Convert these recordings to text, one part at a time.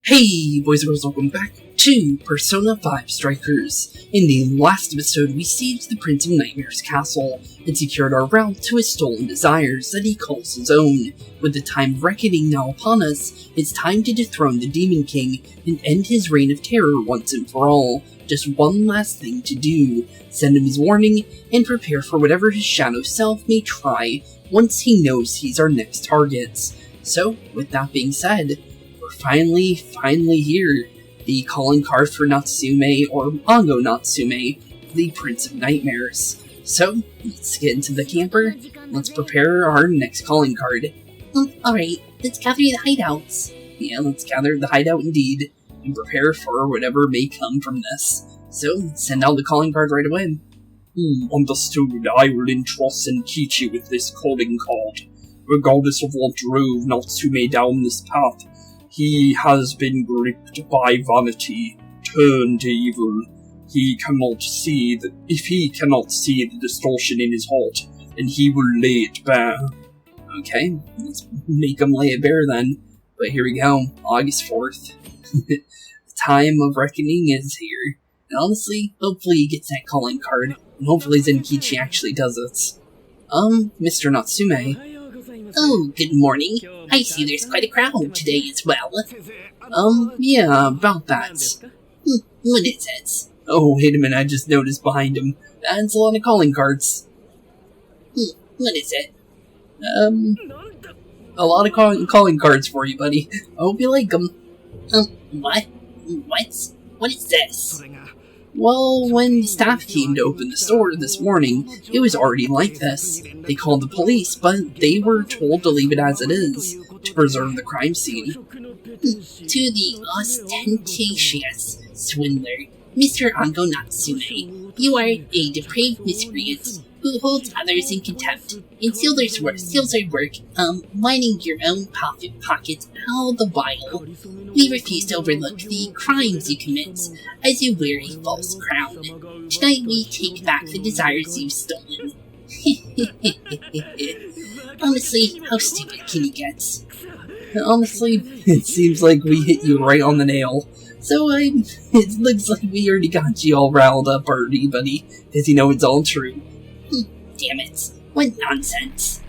Hey boys and girls, welcome back to Persona 5 Strikers. In the last episode, we sieged the Prince of Nightmare's castle and secured our route to his stolen desires that he calls his own. With the time of reckoning now upon us, it's time to dethrone the Demon King and end his reign of terror once and for all. Just one last thing to do: send him his warning and prepare for whatever his shadow self may try once he knows he's our next target. So, with that being said, finally here. The calling card for Natsume, or Ango Natsume, the Prince of Nightmares. So, let's get into the camper. Let's prepare our next calling card. Alright, let's gather the hideouts. Yeah, let's gather the hideout indeed, and prepare for whatever may come from this. So, let's send out the calling card right away. Understood. I will entrust Zenkichi with this calling card. Regardless of what drove Natsume down this path, he has been gripped by vanity, turned evil. He cannot see that if he cannot see the distortion in his heart, then he will lay it bare. Okay, let's make him lay it bare then. But here we go, August 4th. The time of reckoning is here. And honestly, hopefully he gets that calling card, and hopefully Zenkichi actually does it. Mr. Natsume. Oh, good morning. I see there's quite a crowd today as well. Yeah, about that. What is it? Oh, wait a minute, I just noticed behind him. That's a lot of calling cards. What is it? A lot of calling cards for you, buddy. I hope you like them. What? What is this? Well, when the staff came to open the store this morning, it was already like this. They called the police, but they were told to leave it as it is, to preserve the crime scene. To the ostentatious swindler, Mr. Ango Natsume, you are a depraved miscreant who holds others in contempt and steals their work, lining your own pockets all the while. We refuse to overlook the crimes you commit as you wear a false crown. Tonight we take back the desires you've stolen. Honestly, how stupid can you get? Honestly, it seems like we hit you right on the nail. So, it looks like we already got you all riled up already, buddy, because you know it's all true. Damn it. What nonsense.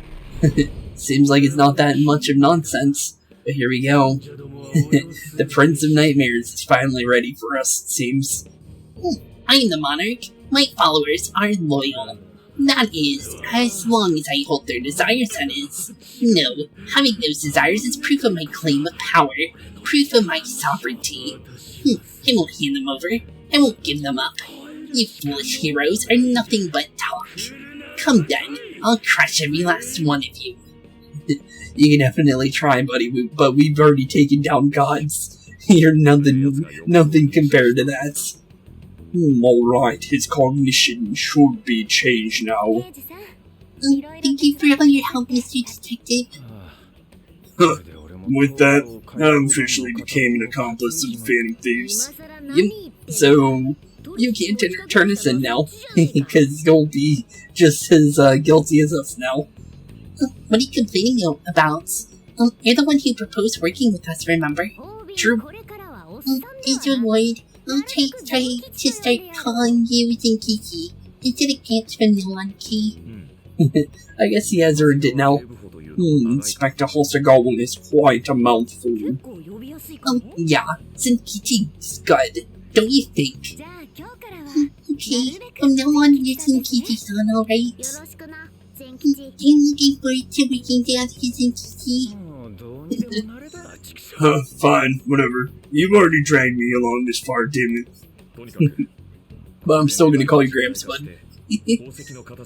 Seems like it's not that much of nonsense, but here we go. The Prince of Nightmares is finally ready for us, it seems. I am the monarch. My followers are loyal. That is, as long as I hold their desires, that is. No, having those desires is proof of my claim of power, proof of my sovereignty. I won't hand them over. I won't give them up. You foolish heroes are nothing but talk. Come then, I'll crush every last one of you. You can definitely try, buddy, but we've already taken down gods. You're nothing compared to that. Alright, his cognition should be changed now. Thank you for all your help, Mr. Detective. With that, I officially became an accomplice of the Phantom Thieves. So, you can't turn us in now, because you'll be just as guilty as us now. What are you complaining about? You're the one who proposed working with us, remember? True. As your ward, I'll try to start calling you Zenkichi instead of Captain Vanilla-Key. I guess he has earned it now. Inspector Hosegawa is quite a mouthful. Yeah, Zenkichi's good, don't you think? Okay, from now on, you're Zenkichi-san, alright? I'm looking forward to working down with Zenkichi. Fine, whatever. You've already dragged me along this far, damn it. But I'm still gonna call you Gramps, bud.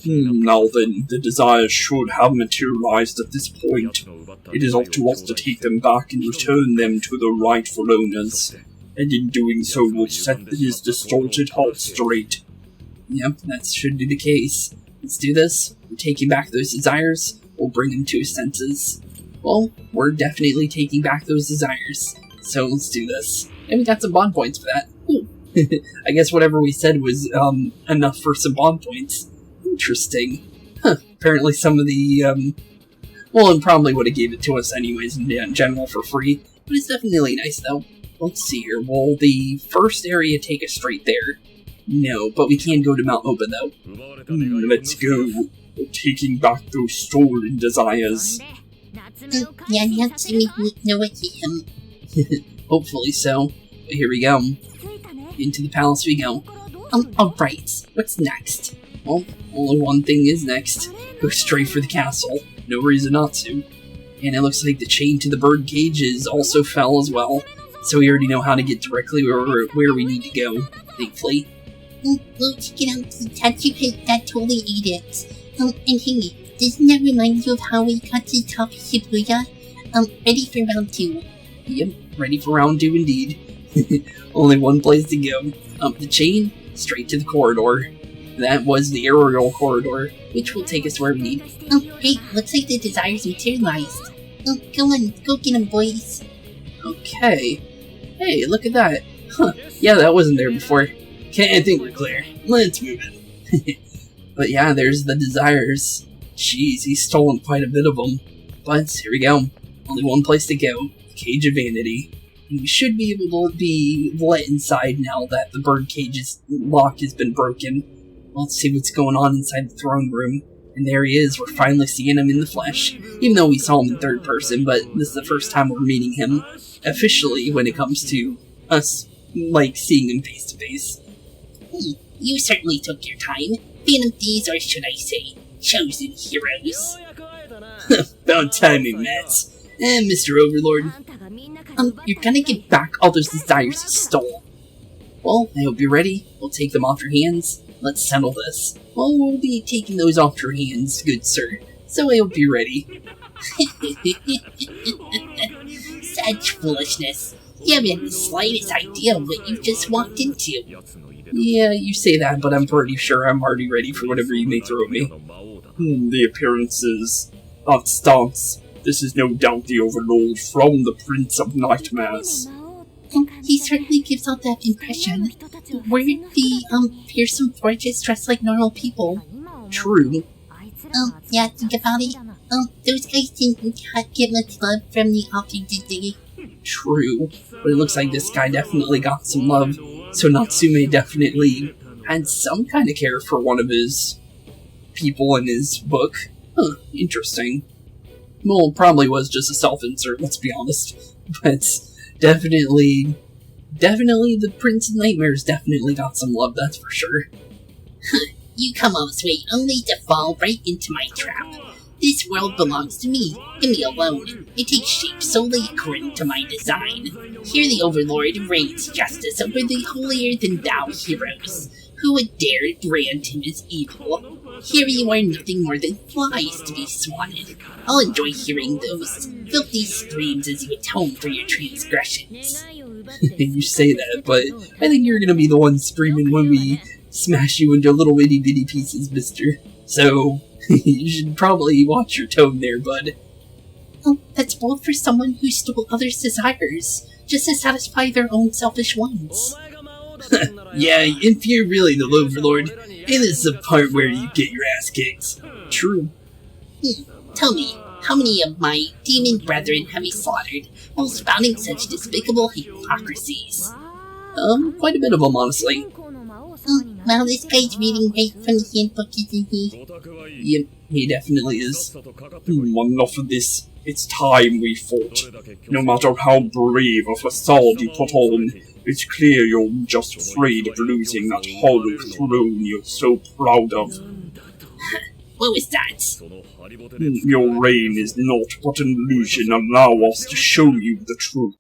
Now then, the desires should have materialized at this point. It is up to us to take them back and return them to the rightful owners. And in doing so, we'll set his distorted heart straight. Yep, that should be the case. Let's do this. We're taking back those desires. We'll bring him to his senses. Well, we're definitely taking back those desires. So let's do this. And we got some bond points for that. Ooh. I guess whatever we said was enough for some bond points. Interesting. Apparently some of the well, and probably would have gave it to us anyways in general for free. But it's definitely nice, though. Let's see here. Will the first area take us straight there? No, but we can go to Mount Oba, though. Let's go. We're taking back those stolen desires. Yeah, Natsume know what him. Hopefully so. But here we go. Into the palace we go. Alright, What's next? Well, only one thing is next. Go straight for the castle. No reason not to. And it looks like the chain to the bird cages also fell as well. So we already know how to get directly where we need to go, thankfully. well, check it out, the tattoo pit, that totally ate it. And hey, doesn't that remind you of how we got to the top of Shibuya? Ready for round 2. Yep, ready for round 2 indeed. Only one place to go. Up the chain, straight to the corridor. That was the aerial corridor, which will take us where we need. Hey, looks like the desires materialized. Go on, go get 'em, boys. Okay. Hey, look at that. Huh, yeah, that wasn't there before. Okay, I think we're clear. Let's move it. But yeah, there's the desires. Jeez, he's stolen quite a bit of them. But here we go. Only one place to go. Cage of Vanity. And we should be able to be let inside now that the bird cage's lock has been broken. Let's see what's going on inside the throne room. And there he is, we're finally seeing him in the flesh. Even though we saw him in third person, but this is the first time we're meeting him officially when it comes to us, like, seeing him face to face. You certainly took your time. Phantom Thieves, or should I say, chosen heroes. About timing, Matt. And Mr. Overlord. You're gonna get back all those desires you stole. Well, I hope you're ready. We'll take them off your hands. Let's settle this. Well, we'll be taking those off your hands, good sir. So I hope you're ready. Such foolishness. You haven't the slightest idea of what you've just walked into. Yeah, you say that, but I'm pretty sure I'm already ready for whatever you may throw at me. The appearances. That stance. This is no doubt the Overlord from the Prince of Nightmares. He certainly gives out that impression. Weren't the fearsome forges dressed like normal people? True. Yeah, think about it. Those guys didn't get much love from the Optic, did they? True. But it looks like this guy definitely got some love. So Natsume definitely had some kind of care for one of his people in his book. Huh, interesting. Well, probably was just a self-insert, let's be honest. But definitely the Prince of Nightmares definitely got some love, that's for sure. You come all this way only to fall right into my trap. This world belongs to me, and me alone. It takes shape solely according to my design. Here the Overlord reigns justice over the holier-than-thou heroes. Who would dare brand him as evil? Here you are nothing more than flies to be swatted. I'll enjoy hearing those filthy screams as you atone for your transgressions. You say that, but I think you're gonna be the one screaming when we smash you into little itty bitty pieces, mister. So, you should probably watch your tone there, bud. Oh, that's bold for someone who stole others' desires, just to satisfy their own selfish ones. Yeah, if you're really the Overlord, and this is the part where you get your ass kicked. True. Tell me, how many of my demon brethren have you slaughtered while spouting such despicable hypocrisies? Quite a bit of them, honestly. Well, this guy's reading right from the handbook, isn't he? Yep, he definitely is. Enough of this. It's time we fought. No matter how brave a facade you put on, it's clear you're just afraid of losing that hollow throne you're so proud of. What was that? Your reign is naught but an illusion. Allow us to show you the truth.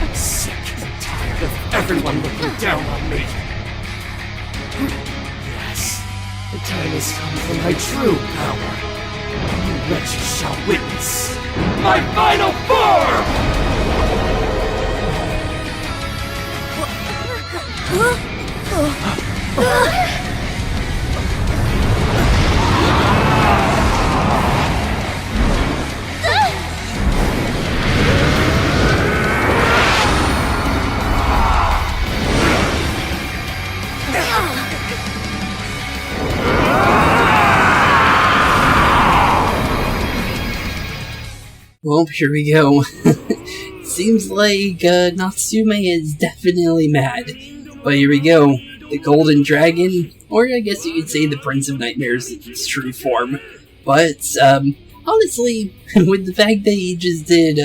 I'm sick and tired of everyone looking down on me. Yes, the time has come for my true power. You wretches shall witness my final form! Well, here we go. Seems like Natsume is definitely mad. But here we go. The Golden Dragon, or I guess you could say the Prince of Nightmares in its true form. But, honestly, with the fact that he just did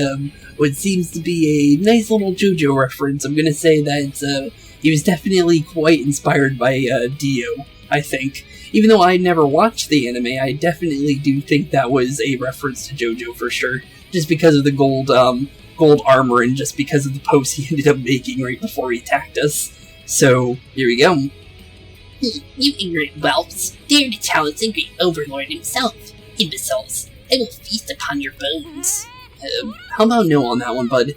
what seems to be a nice little JoJo reference, I'm gonna say that he was definitely quite inspired by Dio, I think. Even though I never watched the anime, I definitely do think that was a reference to JoJo for sure. Just because of the gold armor and just because of the pose he ended up making right before he attacked us. So, here we go. You ignorant whelps, dare to challenge the great overlord himself. Imbeciles, I will feast upon your bones. How about no on that one, bud?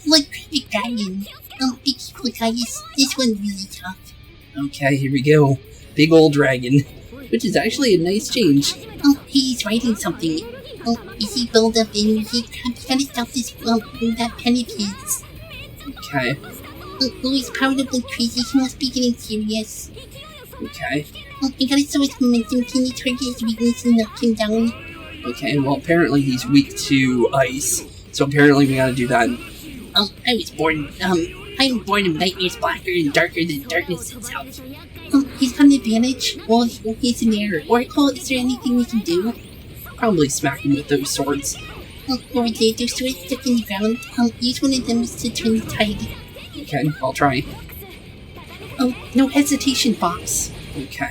Like Perfect Dragon. Be careful, guys. This one's really tough. Okay, here we go. Big old dragon. Which is actually a nice change. He's writing something. Is he build up energy? We gotta stop this that pen of his. Okay. He's probably crazy. He must be getting serious. Okay. I gotta slow his momentum. Can you target his weakness and knock him down? Okay, well apparently he's weak to ice. So apparently we gotta do that. I'm born of nightmares blacker and darker than darkness itself. He's got an advantage. Well, he's in error. Oracle, is there anything we can do? Probably smack him with those swords. Or there's swords stuck in the ground. Use one of them to turn the tide. Okay, I'll try. Oh, no hesitation, Fox. Okay.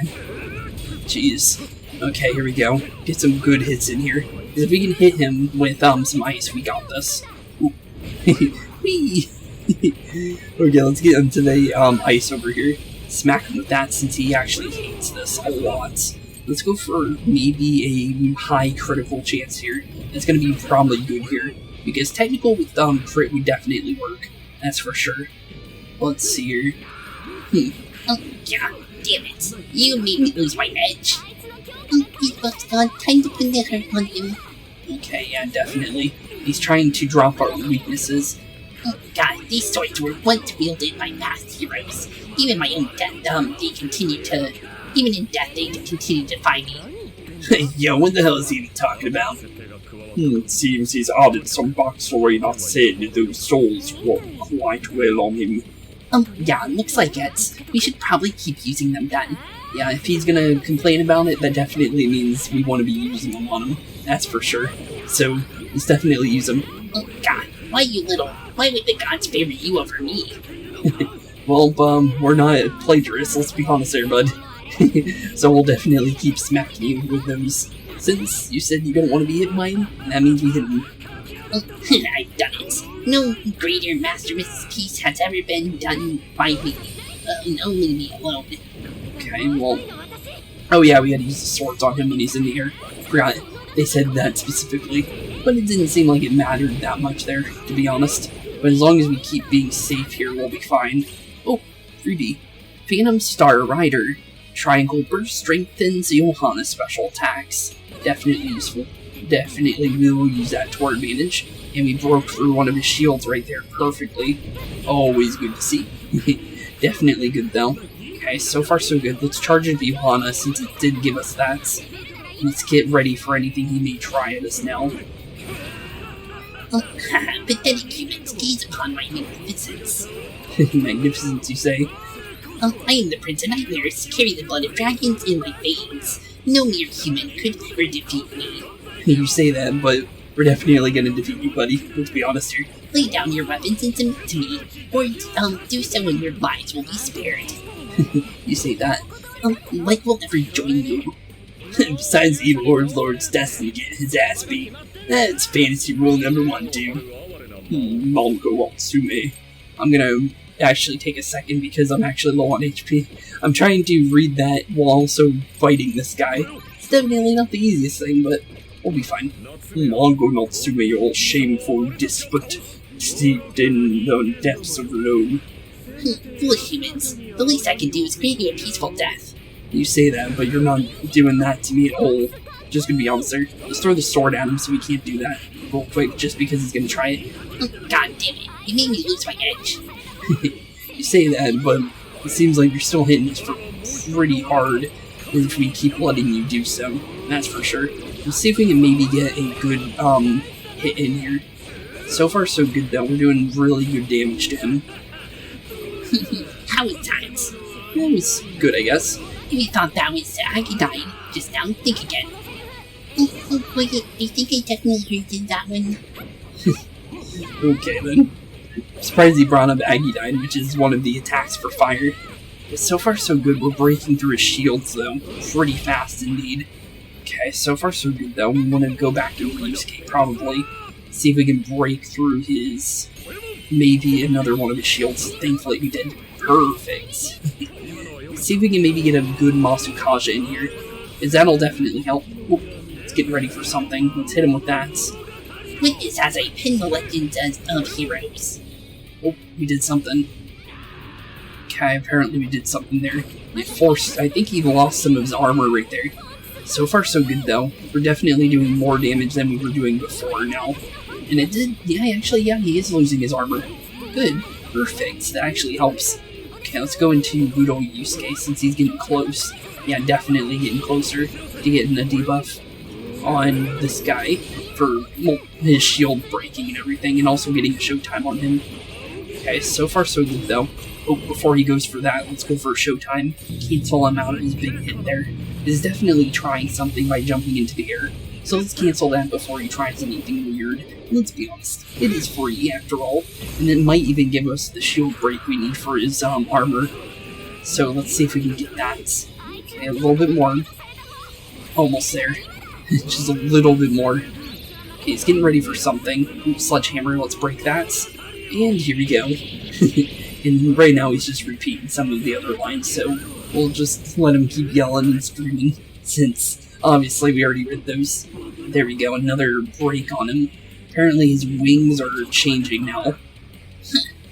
Jeez. Okay, here we go. Get some good hits in here. Because if we can hit him with some ice, we got this. Whee! Okay, let's get into the ice over here. Smack him with that since he actually hates this a lot. Let's go for maybe a high critical chance here. It's going to be probably good here. Because technical with crit would definitely work. That's for sure. Let's see here. Oh, God damn it. You made me lose my edge. He's buffed gone. Time to put the hurt on him. Okay, yeah, definitely. He's trying to drop our weaknesses. Oh, God, these swords were once wielded by past heroes. Even my own death, even in death, they continue to fight me. Yo, what the hell is he even talking about? It seems he's added some backstory not said that those souls work quite well on him. Yeah, looks like it. We should probably keep using them then. Yeah, if he's gonna complain about it, that definitely means we want to be using them on him. That's for sure. So, let's definitely use them. Oh, God, why you little? Why would the gods favor you over me? Well, we're not plagiarists, let's be honest there, bud. So we'll definitely keep smacking you with those. Since you said you don't want to be hit by him, that means we hit him. I've done it. No greater masterpiece has ever been done by me. No, leave me alone. Okay, well... Oh yeah, we had to use the swords on him when he's in the air. Forgot they said that specifically. But it didn't seem like it mattered that much there, to be honest. But as long as we keep being safe here, we'll be fine. Oh, 3D. Phantom Star Rider. Triangle Burst strengthens Johanna's special attacks. Definitely useful. Definitely will use that to our advantage. And we broke through one of his shields right there perfectly. Always good to see. Definitely good though. Okay, so far so good. Let's charge into Johanna since it did give us that. Let's get ready for anything he may try at us now. Oh, pathetic humans, gaze upon my magnificence. Magnificence, you say? I am the Prince of Nightmares, carry the blood of dragons in my veins. No mere human could ever defeat me. You say that, but we're definitely gonna defeat you, buddy. Let's be honest here. Lay down your weapons and submit to me, or do so and your lives will be spared. You say that. Mike will never join you. Besides the Lord's destined to get his ass beat. That's fantasy rule number 1, dude. Mango Watsume. I'm gonna actually take a second because I'm actually low on HP. I'm trying to read that while also fighting this guy. It's definitely not the easiest thing, but we'll be fine. Mango Natsume, you shameful despot, steeped in the depths of loam. Foolish humans. The least I can do is grant you a peaceful death. You say that, but you're not doing that to me at all. Just gonna be honest there. Let's throw the sword at him so we can't do that real quick just because he's gonna try it. God damn it. You made me lose my edge. You say that, but it seems like you're still hitting us for pretty hard if we keep letting you do so. That's for sure. Let's see if we can maybe get a good hit in here. So far so good though, we're doing really good damage to him. How was times? That was good, I guess. If you thought that was Agidine just now, think again. Wait, I think I definitely heard that one. Okay then. Surprised he brought up Agidine, which is one of the attacks for fire. But so far so good, we're breaking through his shields though, pretty fast indeed. Okay, so far so good though, we want to go back to Yusuke probably. See if we can break through his, maybe another one of his shields. Thankfully we did. Perfect. See if we can maybe get a good Masukaja in here, because that'll definitely help. Oh, it's getting ready for something. Let's hit him with that. Witness as I pin the legends of heroes. Oh, we did something. Okay, apparently we did something there. We forced, I think he lost some of his armor right there. So far so good though. We're definitely doing more damage than we were doing before now. And it did, yeah, he is losing his armor. Good, perfect, that actually helps. Okay, let's go into Budo Yusuke since he's getting close. Yeah, definitely getting closer to getting a debuff on this guy for his shield breaking and everything, and also getting showtime on him. Okay, so far so good though. Oh, before he goes for that, let's go for showtime. Cancel him out of his big hit there. He's definitely trying something by jumping into the air. So let's cancel that before he tries anything weird. Let's be honest, it is free after all, and it might even give us the shield break we need for his armor. So let's see if we can get that. Okay, a little bit more. Almost there. Just a little bit more. Okay, he's getting ready for something. Ooh, sledgehammer, let's break that. And here we go. And right now he's just repeating some of the other lines, so we'll just let him keep yelling and screaming, since obviously we already read those. There we go, another break on him. Apparently his wings are changing now.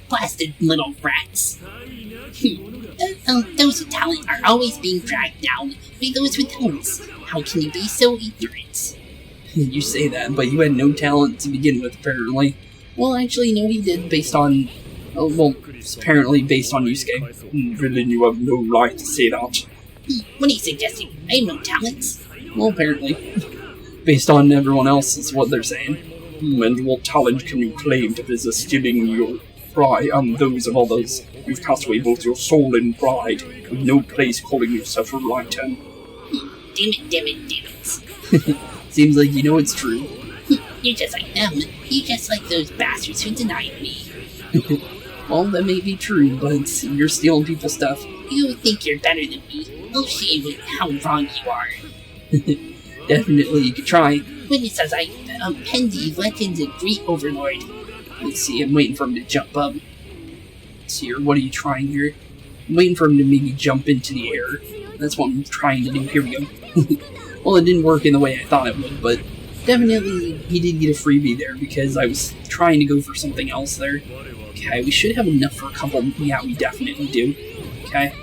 Blasted little rats. Those with talent are always being dragged down by those with talents. How can you be so ignorant? You say that, but you had no talent to begin with, apparently. Well, actually, no, he did, based on... well, apparently based on Yusuke. Really, you have no right to say that. What are you suggesting? I have no talents? Well, apparently. Based on everyone else is what they're saying. And what talent can you claim to possess, stealing your pride and those of others? You've cast away both your soul and pride, with no place calling yourself a writer. Damn it. Seems like you know it's true. You're just like them. You're just like those bastards who denied me. Well, that may be true, but you're stealing people's stuff. You think you're better than me. I'll show you how wrong you are. Definitely, you could try. Witness as I pen the legends of Great Overlord. Let's see, I'm waiting for him to jump up. Let's see here, what are you trying here? I'm waiting for him to maybe jump into the air. That's what I'm trying to do. Here we go. Well, it didn't work in the way I thought it would, but definitely he did get a freebie there because I was trying to go for something else there. Okay, we should have enough for a couple. Yeah, we definitely do. Okay.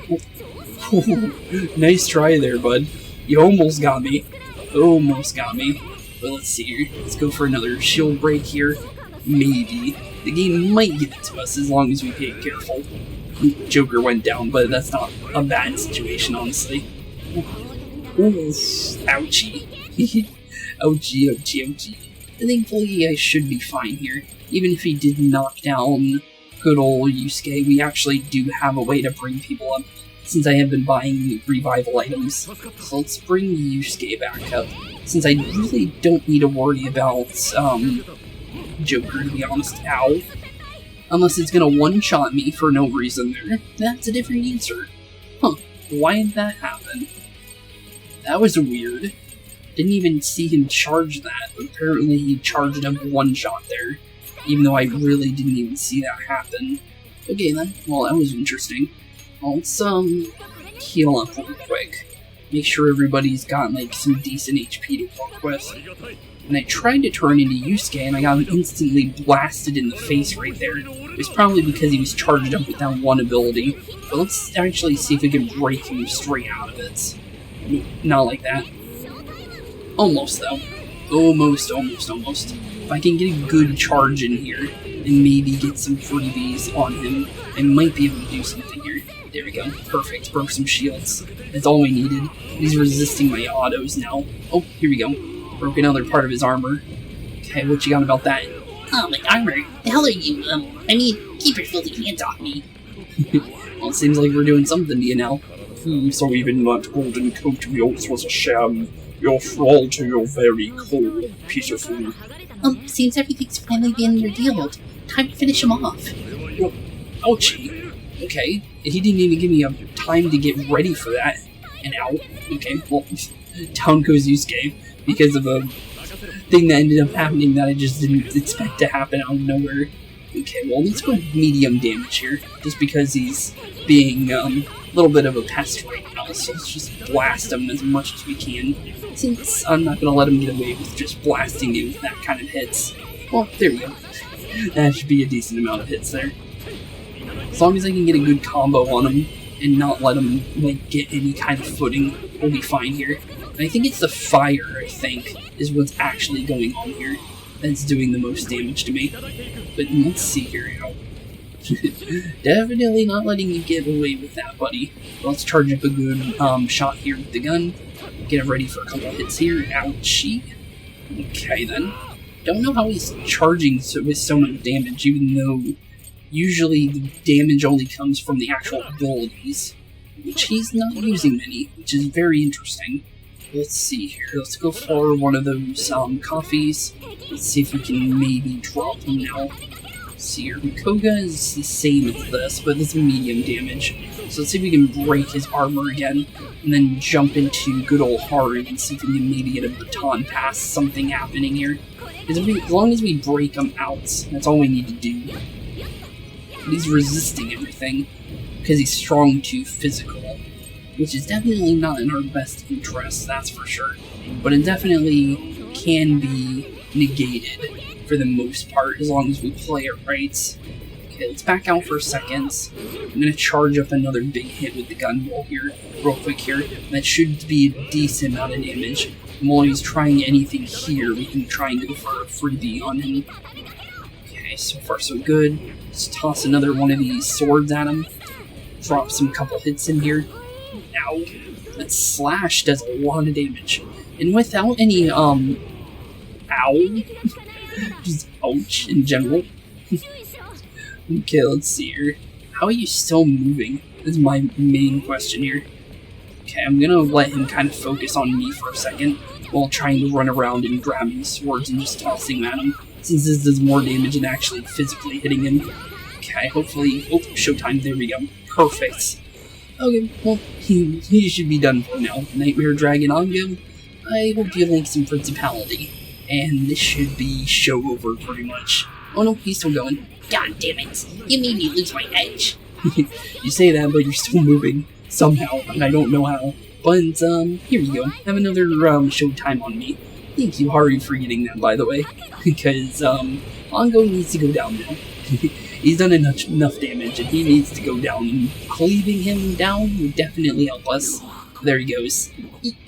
Nice try there, bud. You almost got me. Almost got me. But let's see here. Let's go for another shield break here. Maybe. The game might give it to us as long as we pay careful. Joker went down, but that's not a bad situation, honestly. Ooh, ouchie. Ouchie. Thankfully, I should be fine here. Even if he did knock down good old Yusuke, we actually do have a way to bring people up, since I have been buying revival items. So let's bring Yusuke back up, since I really don't need to worry about, Joker, to be honest. Ow. Unless it's gonna one-shot me for no reason there. That's a different answer. Huh, why did that happen? That was weird. Didn't even see him charge that, but apparently he charged up one shot there, even though I really didn't even see that happen. Okay then, well that was interesting. Well, let's heal up real quick. Make sure everybody's got like some decent HP to work with. And I tried to turn into Yusuke and I got instantly blasted in the face right there. It was probably because he was charged up with that one ability. But let's actually see if we can break him straight out of it. Not like that. Almost, though. Almost. If I can get a good charge in here, and maybe get some freebies on him, I might be able to do something here. There we go. Perfect. Broke some shields. That's all we needed. He's resisting my autos now. Oh, here we go. Broke another part of his armor. Okay, what you got about that? Oh, my armor. The hell are you, keep your filthy hands off me. Well, it seems like we're doing something to you now. So even that golden coat of yours was a sham. You're thrall to your very core, pitiful. Seems everything's finally being revealed. Time to finish him off. Well, ouchie. Okay, he didn't even give me a time to get ready for that. And ow. Okay, well, down goes Yusuke because of a thing that ended up happening that I just didn't expect to happen out of nowhere. Okay, well, let's go medium damage here, just because he's being a little bit of a pest right now, so let's just blast him as much as we can, since I'm not going to let him get away with just blasting you with that kind of hits. Well, there we go. That should be a decent amount of hits there. As long as I can get a good combo on him, and not let him like get any kind of footing, we'll be fine here. And I think it's the fire, is what's actually going on here that's doing the most damage to me. But let's see here, definitely not letting you get away with that, buddy. Let's charge up a good shot here with the gun. Get it ready for a couple hits here. Ouchie. Okay then. Don't know how he's charging with so much damage, even though usually the damage only comes from the actual abilities, which he's not using many, which is very interesting. Let's see here. Let's go for one of those coffees. Let's see if we can maybe drop him now. Let's see here. Makoto is the same as this, but it's medium damage. So let's see if we can break his armor again, and then jump into good old Haru and see if we can maybe get a baton pass, something happening here. Because as long as we break him out, that's all we need to do. But he's resisting everything, because he's strong to physical, which is definitely not in our best interest, that's for sure. But it definitely can be negated for the most part, as long as we play it right. Okay, let's back out for a second. I'm going to charge up another big hit with the gun roll here, real quick here. That should be a decent amount of damage. And while he's trying anything here, we can try and go for a freebie on him. Okay, so far so good. Let's toss another one of these swords at him. Drop some couple hits in here. Ow. That slash does a lot of damage. And without any, ow. Just ouch in general. Okay, let's see here. How are you still moving? Is my main question here. Okay, I'm gonna let him kind of focus on me for a second, while trying to run around and grabbing swords and just tossing them at him, since this does more damage than actually physically hitting him. Okay, hopefully... Oh, showtime, there we go. Perfect. Okay, well, he should be done for now. Nightmare Dragon Ongo, I hope you link some Principality. And this should be show over pretty much. Oh no, he's still going. God damn it. You made me lose my edge. You say that, but you're still moving. Somehow, and I don't know how. But, here we go. Have another, showtime on me. Thank you, Haru, for getting that, by the way. Because, Ongo needs to go down now. He's done enough damage, and he needs to go down. And cleaving him down would definitely help us. There he goes.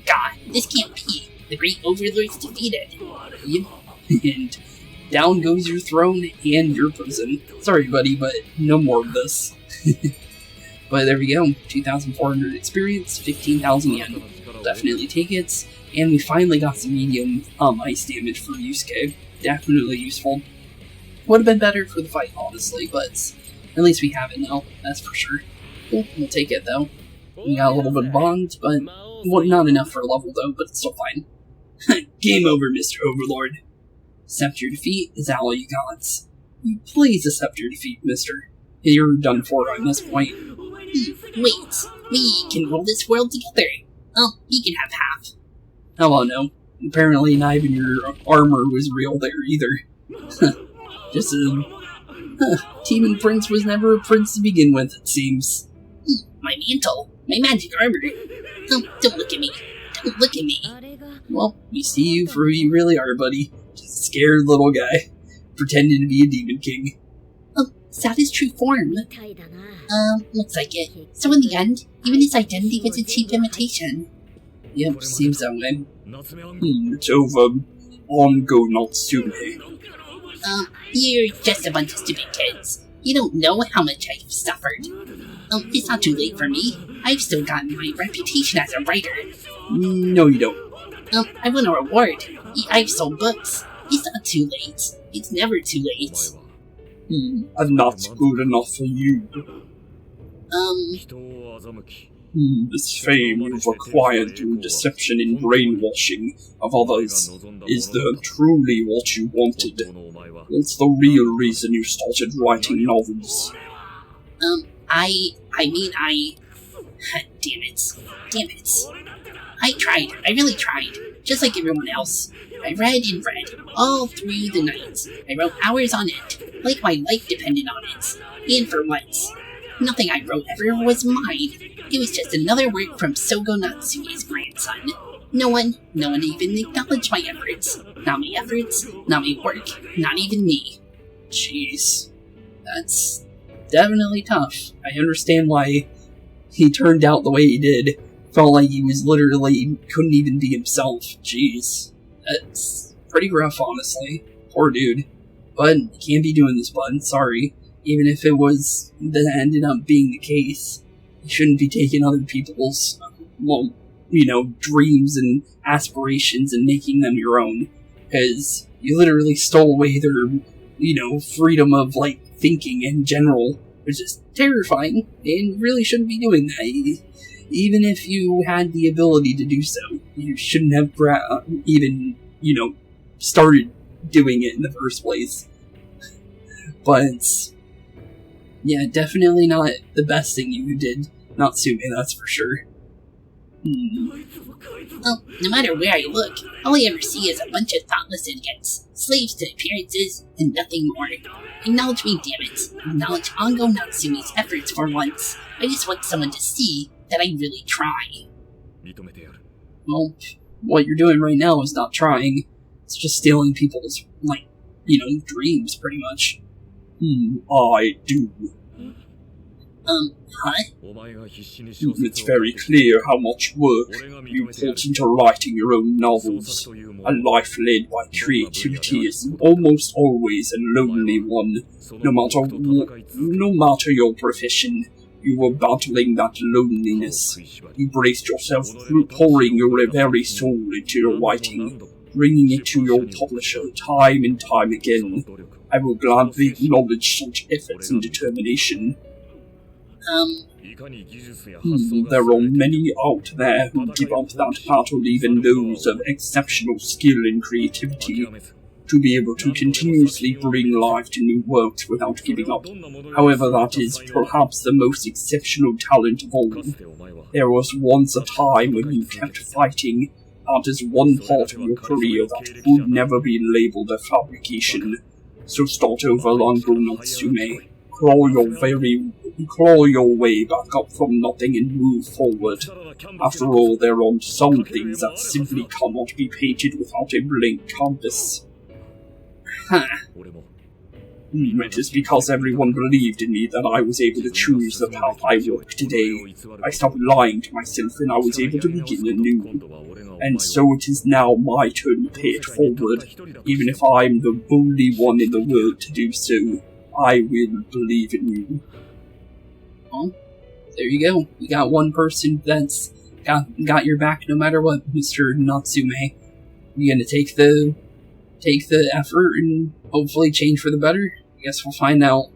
God, this can't be. The Great Overlord's defeated. Yep. And down goes your throne and your prison. Sorry, buddy, but no more of this. But there we go. 2,400 experience, 15,000 yen. Definitely take it. And we finally got some medium ice damage for Yusuke. Definitely useful. Would have been better for the fight, honestly, but at least we have it now, that's for sure. Cool, we'll take it though. We got a little bit of bond, but well, not enough for a level though, but it's still fine. Game over, Mr. Overlord. Accept your defeat, is that all you got? Please accept your defeat, mister. You're done for on this point. Wait, we can rule this world together. Oh, you can have half. Oh, no. Apparently not even your armor was real there either. Just Demon Prince was never a prince to begin with, it seems. My mantle, my magic armor. Oh, don't look at me. Don't look at me. Well, we see you for who you really are, buddy. Just a scared little guy, pretending to be a demon king. Oh, is that his true form? Looks like it. So in the end, even his identity was a cheap imitation. Yep, seems that way. It's over. Ongo Natsume. You're just a bunch of stupid kids. You don't know how much I've suffered. Oh, it's not too late for me. I've still got my reputation as a writer. No, you don't. I won a reward. I've sold books. It's not too late. It's never too late. And that's good enough for you. This fame you've acquired through deception and brainwashing of others, is that truly what you wanted? What's the real reason you started writing novels? Damn it. I tried. I really tried. Just like everyone else. I read and read, all through the night. I wrote hours on end, like my life depended on it. And for once, nothing I wrote ever was mine. It was just another work from Sogo Natsume's grandson. No one even acknowledged my efforts. Not my efforts, not my work, not even me. Jeez. That's definitely tough. I understand why he turned out the way he did. Felt like he was literally couldn't even be himself. Jeez. That's pretty rough, honestly. Poor dude. But you can't be doing this, bud. Sorry. Even if it was that ended up being the case, you shouldn't be taking other people's, dreams and aspirations and making them your own. Because you literally stole away their, freedom of, thinking in general, which is terrifying, and really shouldn't be doing that. Even if you had the ability to do so, you shouldn't have even, started doing it in the first place. But, yeah, definitely not the best thing you did, Natsume, that's for sure. Well, no matter where I look, all I ever see is a bunch of thoughtless idiots, slaves to appearances, and nothing more. Acknowledge me, damn it. Acknowledge Ango Natsume's efforts for once. I just want someone to see that I really try. Well, what you're doing right now is not trying. It's just stealing people's, dreams, pretty much. I do. Huh? It's very clear how much work you put into writing your own novels. A life led by creativity is almost always a lonely one. No matter your profession, you were battling that loneliness. You braced yourself through pouring your very soul into your writing, bringing it to your publisher time and time again. I will gladly acknowledge such efforts and determination. There are many out there who give up that battle, even those of exceptional skill and creativity, to be able to continuously bring life to new works without giving up. However, that is perhaps the most exceptional talent of all. There was once a time when you kept fighting. That is one part of your career that would never be labeled a fabrication. So start over, Ango Natsume. Claw your way back up from nothing and move forward. After all, there are some things that simply cannot be painted without a blank canvas. It is because everyone believed in me that I was able to choose the path I walk today. I stopped lying to myself and I was able to begin anew. And so it is now my turn to pay it forward. Even if I'm the only one in the world to do so, I will believe in you. Well, there you go. You got one person that's got your back no matter what, Mr. Natsume. You gonna take the effort and hopefully change for the better? I guess we'll find out.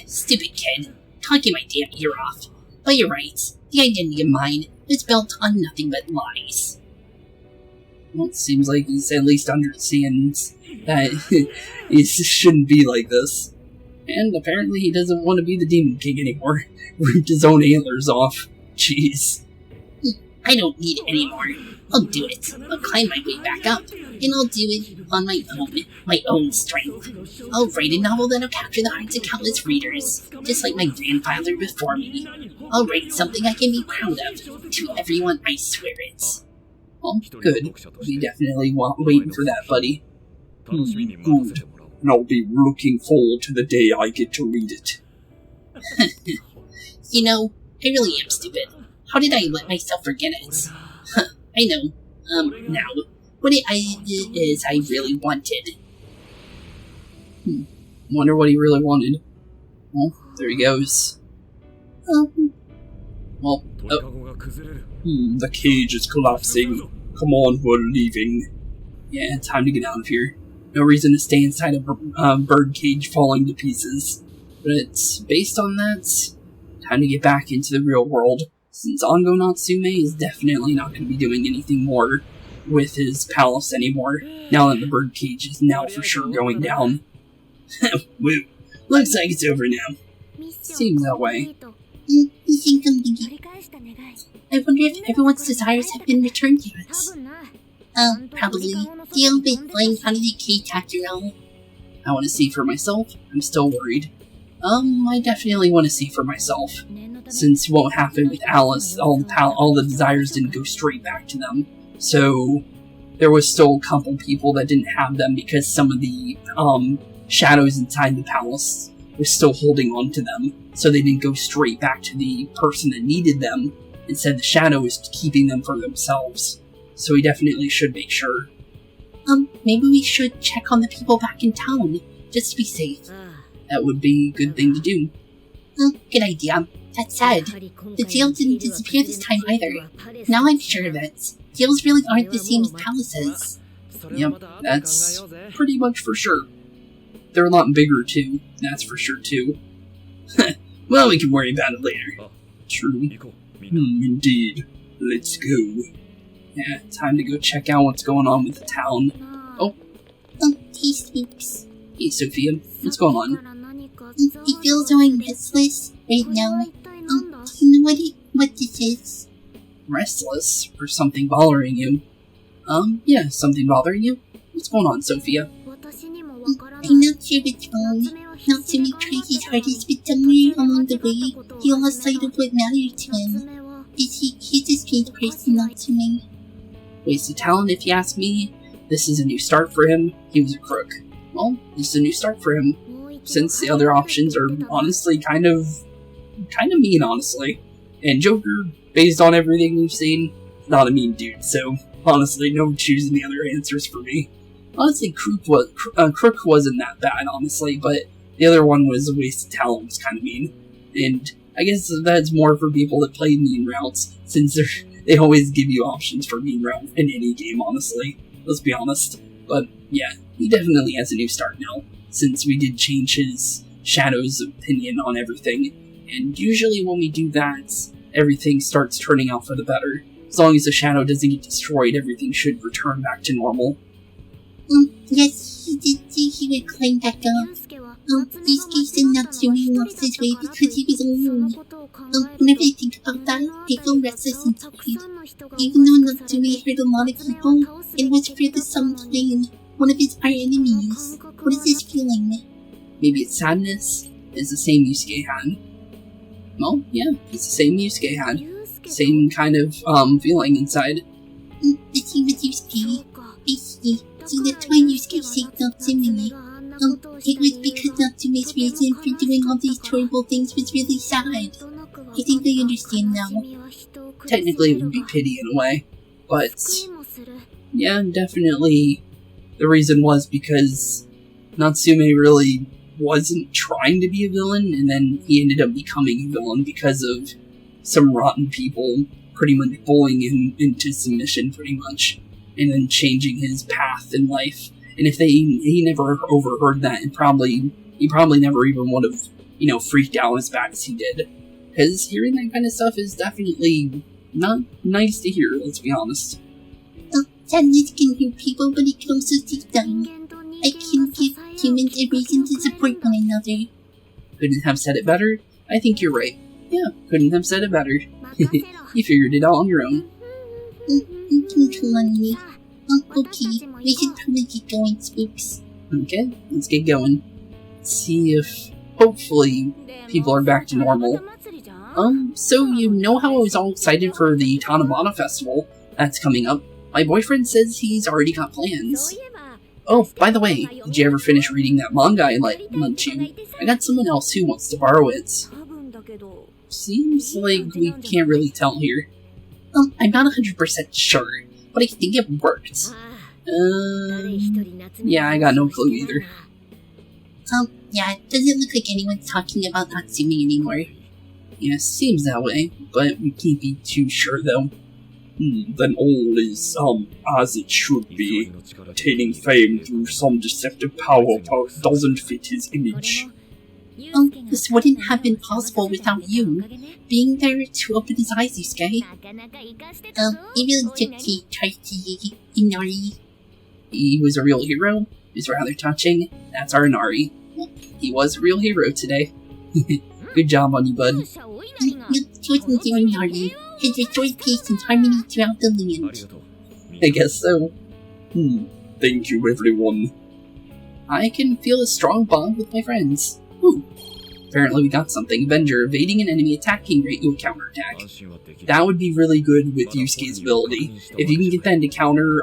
Stupid kid. Talking my damn ear off. But you're right. The identity of mine is built on nothing but lies. Well, it seems like he's at least understands that it shouldn't be like this. And apparently he doesn't want to be the Demon King anymore. Ripped his own antlers off. Jeez. I don't need it anymore. I'll do it. I'll climb my way back up. And I'll do it on my own strength. I'll write a novel that'll capture the hearts of countless readers, just like my grandfather before me. I'll write something I can be proud of. To everyone, I swear it. Well, good. We definitely waiting for that, buddy. Good. And I'll be looking forward to the day I get to read it. I really am stupid. How did I let myself forget it? I know. Now, what it is I really wanted. Wonder what he really wanted. Well, there he goes. The cage is collapsing. Come on, we're leaving. Yeah, time to get out of here. No reason to stay inside a bird cage falling to pieces. But based on that, time to get back into the real world, since Ango Natsume is definitely not going to be doing anything more with his palace anymore, now that the bird cage is now for sure going down. Woo. Looks like it's over now. Seems that way. You think I'm thinking? I wonder if everyone's desires have been returned yet. Probably. They'll be flying out of the cage after all. I want to see for myself. I'm still worried. I definitely want to see for myself. Since what happened with Alice, all the desires didn't go straight back to them. So, there was still a couple people that didn't have them because some of the, shadows inside the palace were still holding on to them. So they didn't go straight back to the person that needed them. Instead, the shadow is keeping them for themselves. So we definitely should make sure. Maybe we should check on the people back in town, just to be safe. That would be a good thing to do. Good idea. That said, the jail didn't disappear this time either. Now I'm sure of it. Jails really aren't the same as palaces. Yep, that's pretty much for sure. They're a lot bigger too, that's for sure too. Well, we can worry about it later. True. Indeed. Let's go. Yeah, time to go check out what's going on with the town. Oh. Hey, Spooks. Hey, Sophia. What's going on? I feel so restless right now. Do you know what this is? Restless? Or something bothering you? Yeah, something bothering you? What's going on, Sophia? I'm not sure what's wrong. Natsume tried his hardest, but somewhere along the way, he lost sight of what mattered to him. He's a strange person, Natsume. Wasted talent, if you ask me. This is a new start for him. He was a crook. Well, this is a new start for him. Since the other options are honestly kind of mean, honestly. And Joker, based on everything we've seen, not a mean dude, so honestly, no choosing the other answers for me. Honestly, Crook wasn't that bad, honestly, but the other one was a waste of talent, was kind of mean. And I guess that's more for people that play mean routes, since they always give you options for mean route in any game, honestly. Let's be honest. But yeah, he definitely has a new start now, since we did change his Shadow's opinion on everything. And usually when we do that, everything starts turning out for the better. As long as the Shadow doesn't get destroyed, everything should return back to normal. Yes, he did say he would climb back up. Yusuke said Natsume lost his way because he was alone. Whenever I think about that, I feel restless inside. Even though Natsume hurt a lot of people, it was for the some flame, one of his arch enemies. What is this feeling? Maybe it's sadness? It's the same Yusuke had. Well, yeah, it's the same Yusuke had. Same kind of, feeling inside. The same as Yusuke. I see. So that's why Yusuke saved Natsume. It was because Natsume's reason for doing all these terrible things was really sad. I think I understand now. Technically, it would be pity in a way, but yeah, definitely the reason was because Natsume really wasn't trying to be a villain, and then he ended up becoming a villain because of some rotten people pretty much bullying him into submission, pretty much, and then changing his path in life. And if he never overheard that, he probably never even would have, freaked out as bad as he did. Because hearing that kind of stuff is definitely not nice to hear, let's be honest. Sadness can hurt people, but it can also save them. I can give humans a reason to support one another. Couldn't have said it better? I think you're right. Yeah, couldn't have said it better. You figured it out on your own. Come on me. Okay, we should probably get going, Spooks. Okay, let's get going. Let's see if, hopefully, people are back to normal. So you know how I was all excited for the Tanabata Festival that's coming up? My boyfriend says he's already got plans. Oh, by the way, did you ever finish reading that manga I lent you? I got someone else who wants to borrow it. Seems like we can't really tell here. I'm not 100% sure, but I think it worked. Yeah, I got no clue either. Yeah, it doesn't look like anyone's talking about Natsume anymore. Yeah, seems that way, but we can't be too sure though. Then all is, as it should be. Attaining fame through some deceptive power doesn't fit his image. This wouldn't have been possible without you being there to open his eyes, Yusuke. Even Zenkichi tried to Inari. He was a real hero. It's rather touching. That's our Inari. Well, he was a real hero today. Good job on you, bud. You couldn't do Inari. Has restored peace and harmony throughout the land. I guess so. Thank you, everyone. I can feel a strong bond with my friends. Ooh. Apparently we got something. Avenger, evading an enemy attack can grant you a counterattack. That would be really good with Yusuke's ability. If you can get that into counter,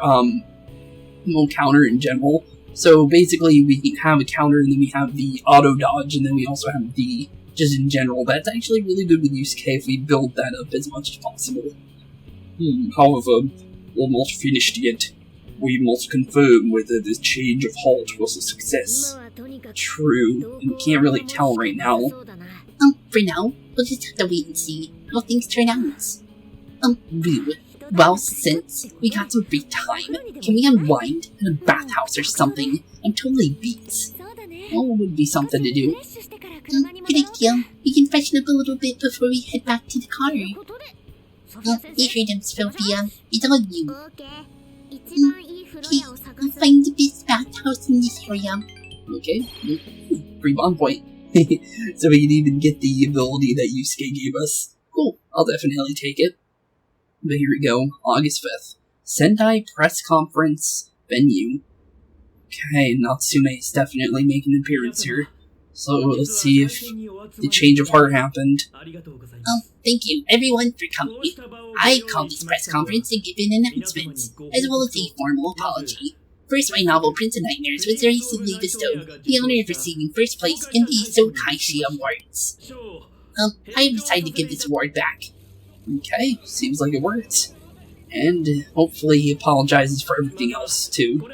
counter in general. So basically we have a counter and then we have the auto dodge and then we also have the just in general. That's actually really good with Yusuke if we build that up as much as possible. However, we're not finished yet. We must confirm whether this change of heart was a success. True, and we can't really tell right now. For now, we'll just have to wait and see how things turn out. Well, since we got some free time, can we unwind in a bathhouse or something? I'm totally beat. Well, it would be something to do. Good idea. We can freshen up a little bit before we head back to the car. You heard him, Sophia. It's on you. Okay, I'll find the best bathhouse in this area. Okay, free bond point. So we can even get the ability that Yusuke gave us. Cool, I'll definitely take it. But here we go, August 5th. Sendai Press Conference venue. Okay, Natsume is definitely making an appearance here. So let's see if the change of heart happened. Thank you, everyone, for coming. I called this press conference to give an announcement, as well as a formal apology. First, my novel Prince of Nightmares was recently bestowed the honor of receiving first place in the Sokaishi Awards. I have decided to give this award back. Okay, seems like it worked. And hopefully he apologizes for everything else, too.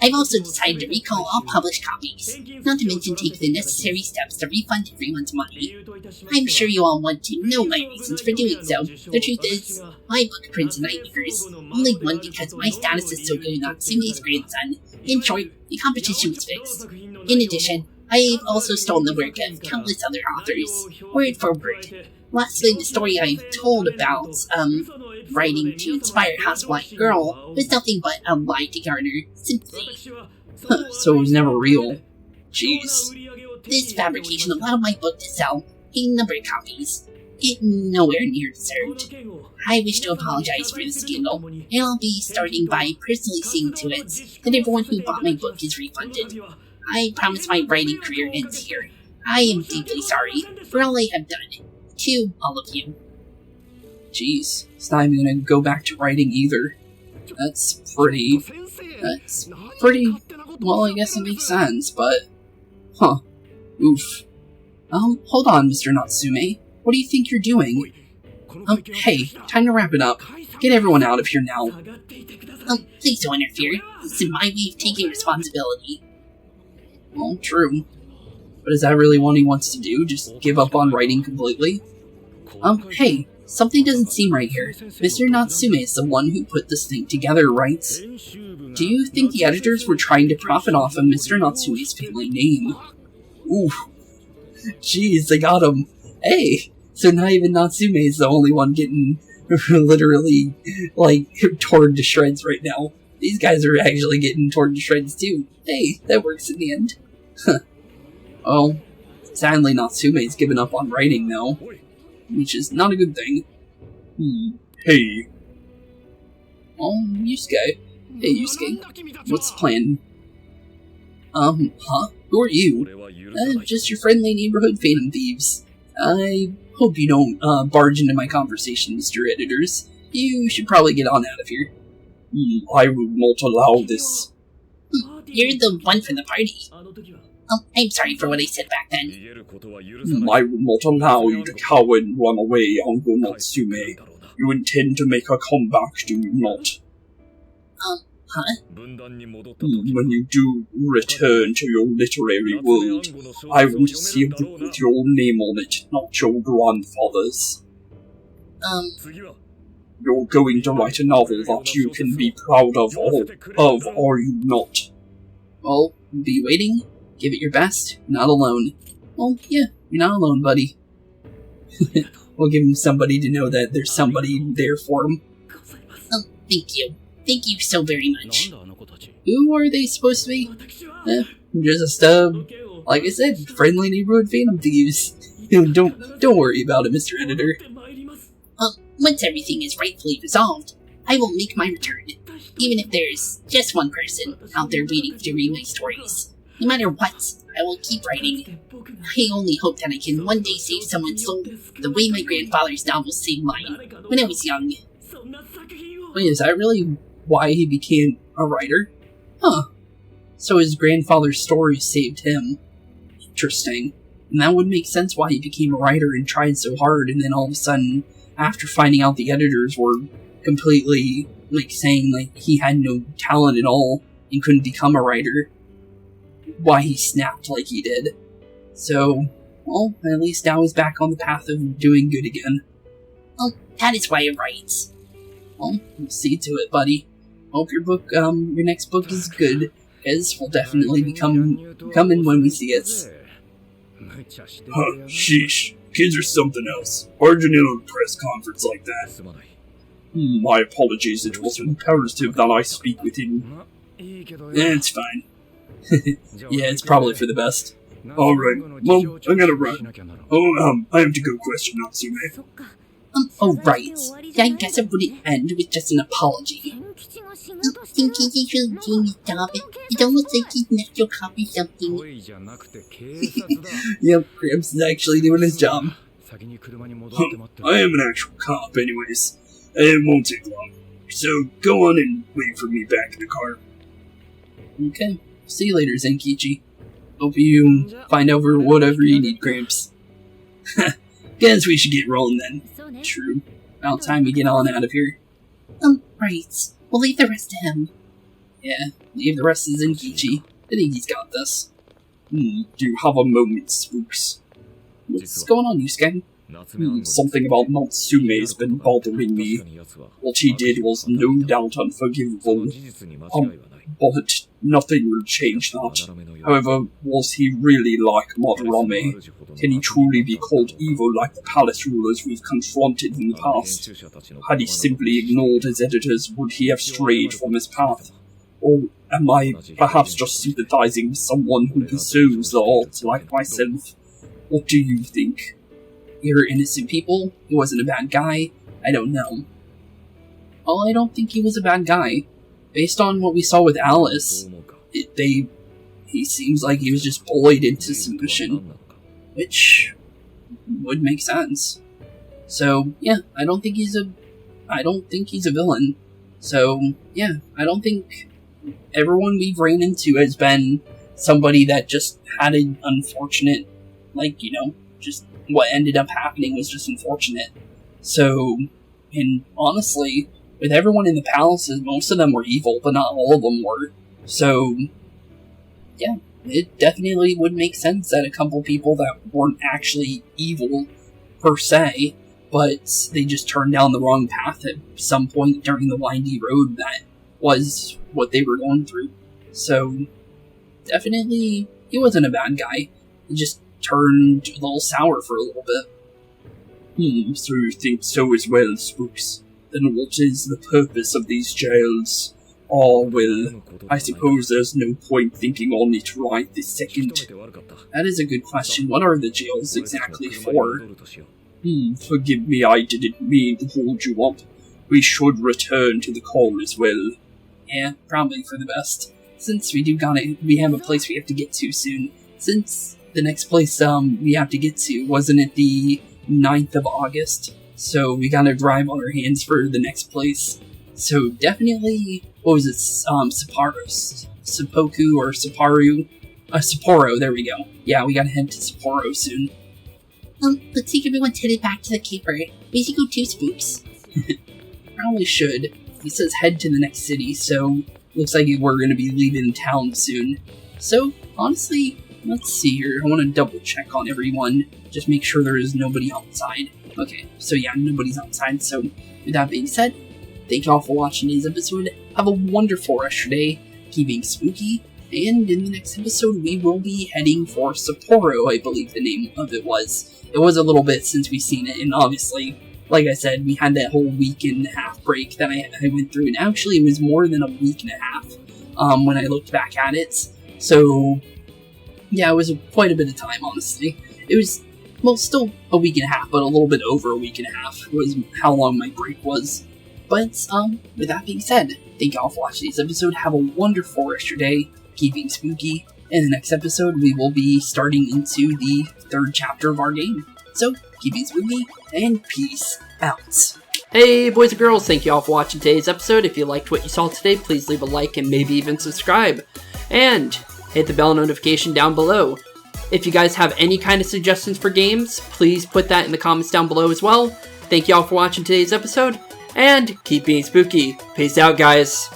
I've also decided to recall all published copies, not to mention take the necessary steps to refund everyone's money. I'm sure you all want to know my reasons for doing so. The truth is, my book Prince of Nightmares only won because my status is Sogo Natsume's grandson. In short, the competition was fixed. In addition, I've also stolen the work of countless other authors, word for word. Lastly, the story I've told about, writing to inspire Housewifte Girl was nothing but a lie to garner sympathy. So it was never real. Jeez. This fabrication allowed my book to sell a number of copies. It nowhere near deserved. I wish to apologize for the scandal, and I'll be starting by personally seeing to it that everyone who bought my book is refunded. I promise my writing career ends here. I am deeply sorry for all I have done. To all of you. Jeez, it's not even gonna go back to writing either. That's pretty, well, I guess it makes sense, but, oof. Hold on, Mr. Natsume. What do you think you're doing? Hey, time to wrap it up. Get everyone out of here now. Please don't interfere. This is my way of taking responsibility. Well, true. But is that really what he wants to do? Just give up on writing completely? Hey, something doesn't seem right here. Mr. Natsume is the one who put this thing together, right? Do you think the editors were trying to profit off of Mr. Natsume's family name? Ooh. Jeez, they got him. Hey, so not even Natsume is the only one getting literally, like, torn to shreds right now. These guys are actually getting torn to shreds too. Hey, that works in the end. Well, sadly Natsume's given up on writing though, which is not a good thing. Hey. Oh, Yusuke. Hey Yusuke, what's the plan? Who are you? Just your friendly neighborhood Phantom Thieves. I hope you don't, barge into my conversation, Mr. Editors. You should probably get on out of here. I will not allow this. You're the one from the party. I'm sorry for what I said back then. I will not allow you to cower and run away, Uncle Natsume. You intend to make a comeback, do you not? When you do return to your literary world, I want to see a book with your name on it, not your grandfather's. You're going to write a novel that you can be proud of, or you not? Well, be waiting, give it your best, not alone. Well, yeah, you're not alone, buddy. We'll give him somebody to know that there's somebody there for him. Oh, thank you. Thank you so very much. Who are they supposed to be? Just, like I said, friendly neighborhood Phantom Thieves. Don't worry about it, Mr. Editor. Once everything is rightfully resolved, I will make my return. Even if there's just one person out there waiting to read my stories. No matter what, I will keep writing. I only hope that I can one day save someone's soul the way my grandfather's novels saved mine when I was young. Wait, is that really why he became a writer? Huh. So his grandfather's stories saved him. Interesting. And that would make sense why he became a writer and tried so hard, and then all of a sudden, after finding out the editors were completely, saying, he had no talent at all and couldn't become a writer, why he snapped like he did. So, well, at least now he's back on the path of doing good again. Oh, that is why I write. Well, we'll see to it, buddy. Hope your next book is good, as we'll definitely be coming when we see it. Huh, sheesh. Kids are something else. Hard to know at a press conference like that. My apologies, it was imperative that I speak with him. It's fine. Yeah, it's probably for the best. Alright, well, I gotta run. I have to go question Natsume. Oh, right. I guess it wouldn't end with just an apology. Zenkichi should do his job. It almost like he's next to copy something. Yep, Gramps is actually doing his job. I am an actual cop anyways. It won't take long. So, go on and wait for me back in the car. Okay. See you later, Zenkichi. Hope you find over whatever you need, Gramps. Guess we should get rolling then. True. About time we get on out of here. Right. We'll leave the rest to him. Yeah, leave the rest to Zenkichi. I think he's got this. Do you have a moment, Spooks? What's going on, Yusuke? Something about Natsume's been bothering me. What he did was no doubt unforgivable. But nothing will change that. However, was he really like Madarame? Can he truly be called evil like the palace rulers we've confronted in the past? Had he simply ignored his editors, would he have strayed from his path? Or am I perhaps just sympathizing with someone who pursues the art like myself? What do you think? You're innocent people? He wasn't a bad guy? I don't know. Well, I don't think he was a bad guy. Based on what we saw with Alice, he seems like he was just bullied into submission, which would make sense. So yeah, I don't think he's a villain. So yeah, I don't think everyone we've ran into has been somebody that just had an unfortunate, just what ended up happening was just unfortunate. So, and honestly, with everyone in the palaces, most of them were evil, but not all of them were. So, yeah, it definitely would make sense that a couple people that weren't actually evil, per se, but they just turned down the wrong path at some point during the windy road that was what they were going through. So, definitely, he wasn't a bad guy. He just turned a little sour for a little bit. So you think so as well, Spooks? Then what is the purpose of these jails? Oh, well, I suppose there's no point thinking on it right this second. That is a good question. What are the jails exactly for? Forgive me, I didn't mean to hold you up. We should return to the call as well. Yeah, probably for the best. Since we have a place we have to get to soon. Since the next place we have to get to, wasn't it the 9th of August? So we gotta drive on our hands for the next place. So definitely, what was it, Seppoku or Sapporo? Sapporo, there we go. Yeah, we gotta head to Sapporo soon. Let's see if everyone's headed back to the caper. We should go to Spooks. Probably should. He says head to the next city, so looks like we're gonna be leaving town soon. So, honestly, let's see here. I want to double check on everyone. Just make sure there is nobody outside. Okay, so yeah, nobody's outside, so with that being said, thank y'all for watching today's episode. Have a wonderful rest of your day. Keep being spooky. And in the next episode, we will be heading for Sapporo, I believe the name of it was. It was a little bit since we've seen it, and obviously, like I said, we had that whole week and a half break that I went through, and actually it was more than a week and a half when I looked back at it. So, yeah, it was quite a bit of time, honestly. It was, well, still a week and a half, but a little bit over a week and a half was how long my break was. But, with that being said, thank y'all for watching this episode. Have a wonderful rest of your day. Keep being spooky. In the next episode, we will be starting into the 3rd chapter of our game. So, keep being spooky, and peace out. Hey boys and girls, thank you all for watching today's episode. If you liked what you saw today, please leave a like and maybe even subscribe. And hit the bell notification down below. If you guys have any kind of suggestions for games, please put that in the comments down below as well. Thank you all for watching today's episode, and keep being spooky. Peace out, guys.